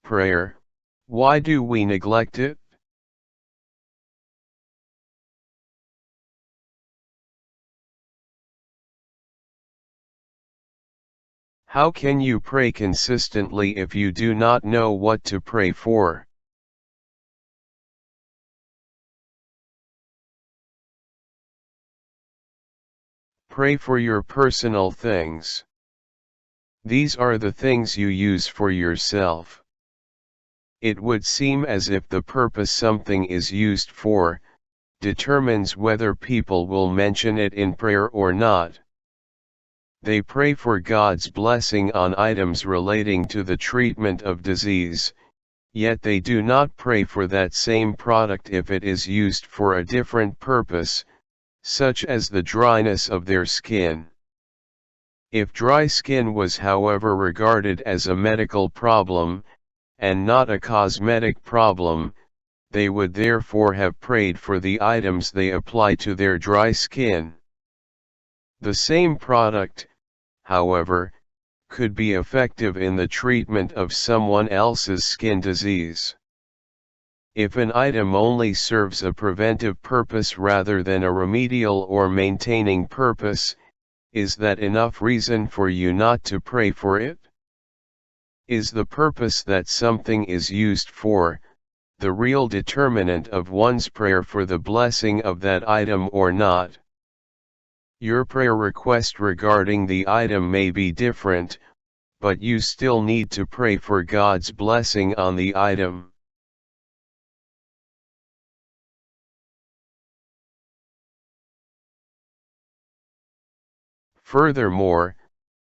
Prayer, why do we neglect it? How can you pray consistently if you do not know what to pray for? Pray for your personal things. These are the things you use for yourself. It would seem as if the purpose something is used for determines whether people will mention it in prayer or not. They pray for God's blessing on items relating to the treatment of disease, yet they do not pray for that same product if it is used for a different purpose, such as the dryness of their skin. If dry skin was however regarded as a medical problem, and not a cosmetic problem, they would therefore have prayed for the items they apply to their dry skin. The same product, however, could be effective in the treatment of someone else's skin disease. If an item only serves a preventive purpose rather than a remedial or maintaining purpose, is that enough reason for you not to pray for it? Is the purpose that something is used for the real determinant of one's prayer for the blessing of that item or not? Your prayer request regarding the item may be different, but you still need to pray for God's blessing on the item. Furthermore,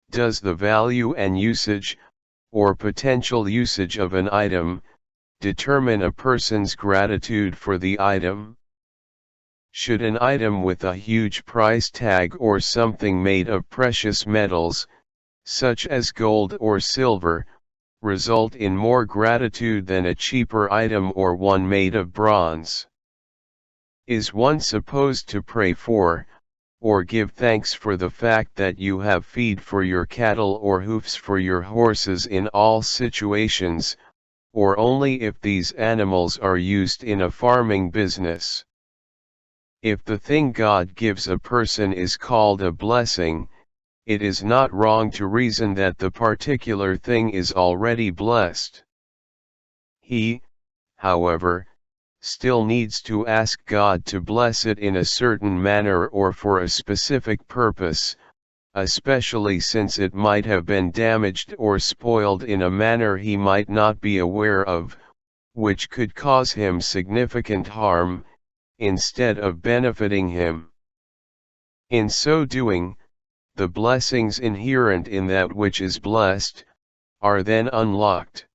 does the value and usage, or potential usage of an item, determine a person's gratitude for the item? Should an item with a huge price tag or something made of precious metals, such as gold or silver, result in more gratitude than a cheaper item or one made of bronze? Is one supposed to pray for, or give thanks for the fact that you have feed for your cattle or hoofs for your horses in all situations, or only if these animals are used in a farming business? If the thing God gives a person is called a blessing, it is not wrong to reason that the particular thing is already blessed. He, however, still needs to ask God to bless it in a certain manner or for a specific purpose, especially since it might have been damaged or spoiled in a manner he might not be aware of, which could cause him significant harm, instead of benefiting him. In so doing, the blessings inherent in that which is blessed, are then unlocked.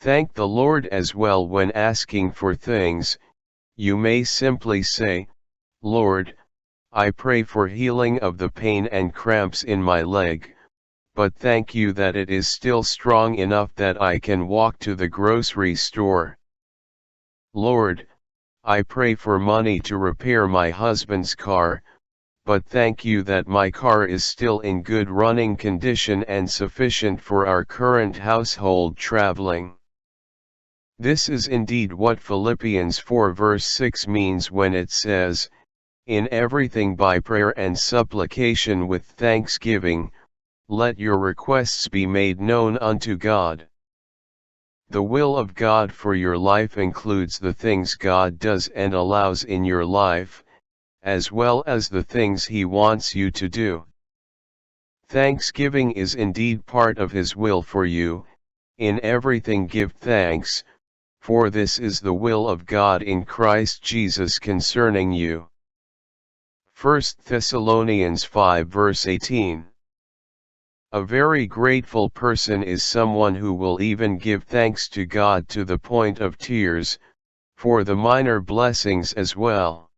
Thank the Lord as well when asking for things. You may simply say, Lord, I pray for healing of the pain and cramps in my leg, but thank you that it is still strong enough that I can walk to the grocery store. Lord, I pray for money to repair my husband's car, but thank you that my car is still in good running condition and sufficient for our current household traveling. This is indeed what Philippians 4 verse 6 means when it says, "In everything by prayer and supplication with thanksgiving, let your requests be made known unto God." The will of God for your life includes the things God does and allows in your life, as well as the things He wants you to do. Thanksgiving is indeed part of His will for you. In everything give thanks, for this is the will of God in Christ Jesus concerning you. 1 Thessalonians 5 verse 18. A very grateful person is someone who will even give thanks to God to the point of tears, for the minor blessings as well.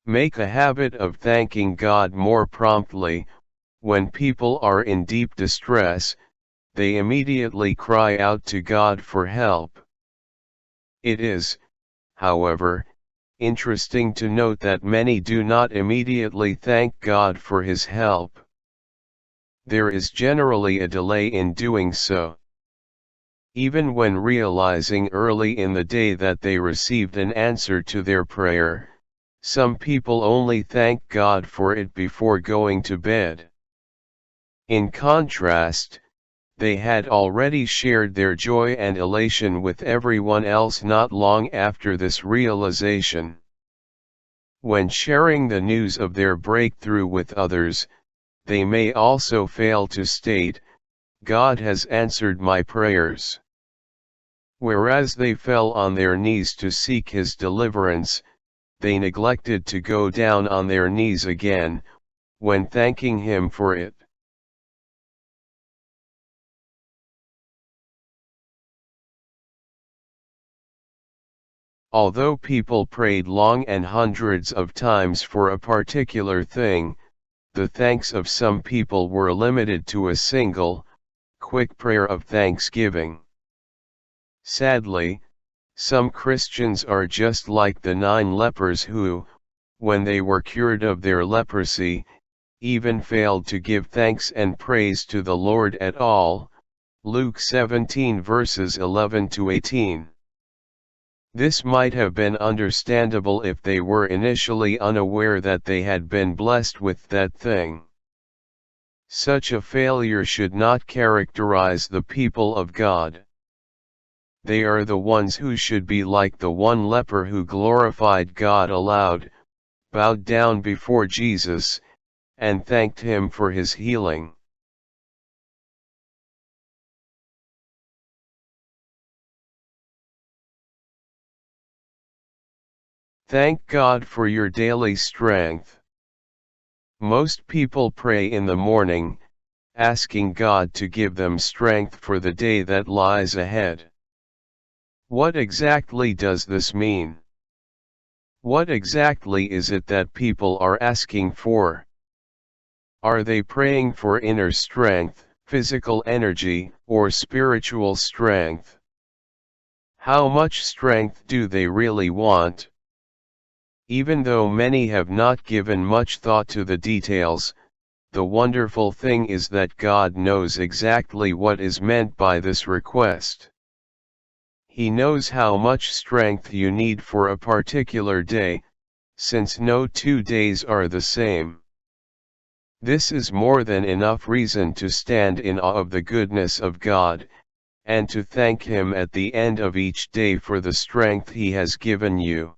Make a habit of thanking God more promptly. When people are in deep distress, they immediately cry out to God for help. It is, however, interesting to note that many do not immediately thank God for His help. There is generally a delay in doing so. Even when realizing early in the day that they received an answer to their prayer, some people only thank God for it before going to bed. In contrast, they had already shared their joy and elation with everyone else not long after this realization. When sharing the news of their breakthrough with others, they may also fail to state, "God has answered my prayers." Whereas they fell on their knees to seek His deliverance, they neglected to go down on their knees again, when thanking Him for it. Although people prayed long and hundreds of times for a particular thing, the thanks of some people were limited to a single, quick prayer of thanksgiving. Sadly, some Christians are just like the 9 lepers who, when they were cured of their leprosy, even failed to give thanks and praise to the Lord at all. Luke 17 verses 11 to 18. This might have been understandable if they were initially unaware that they had been blessed with that thing. Such a failure should not characterize the people of God. They are the ones who should be like the one leper who glorified God aloud, bowed down before Jesus, and thanked Him for His healing. Thank God for your daily strength. Most people pray in the morning, asking God to give them strength for the day that lies ahead. What exactly does this mean? What exactly is it that people are asking for? Are they praying for inner strength, physical energy, or spiritual strength? How much strength do they really want? Even though many have not given much thought to the details, the wonderful thing is that God knows exactly what is meant by this request. He knows how much strength you need for a particular day, since no 2 days are the same. This is more than enough reason to stand in awe of the goodness of God, and to thank Him at the end of each day for the strength He has given you.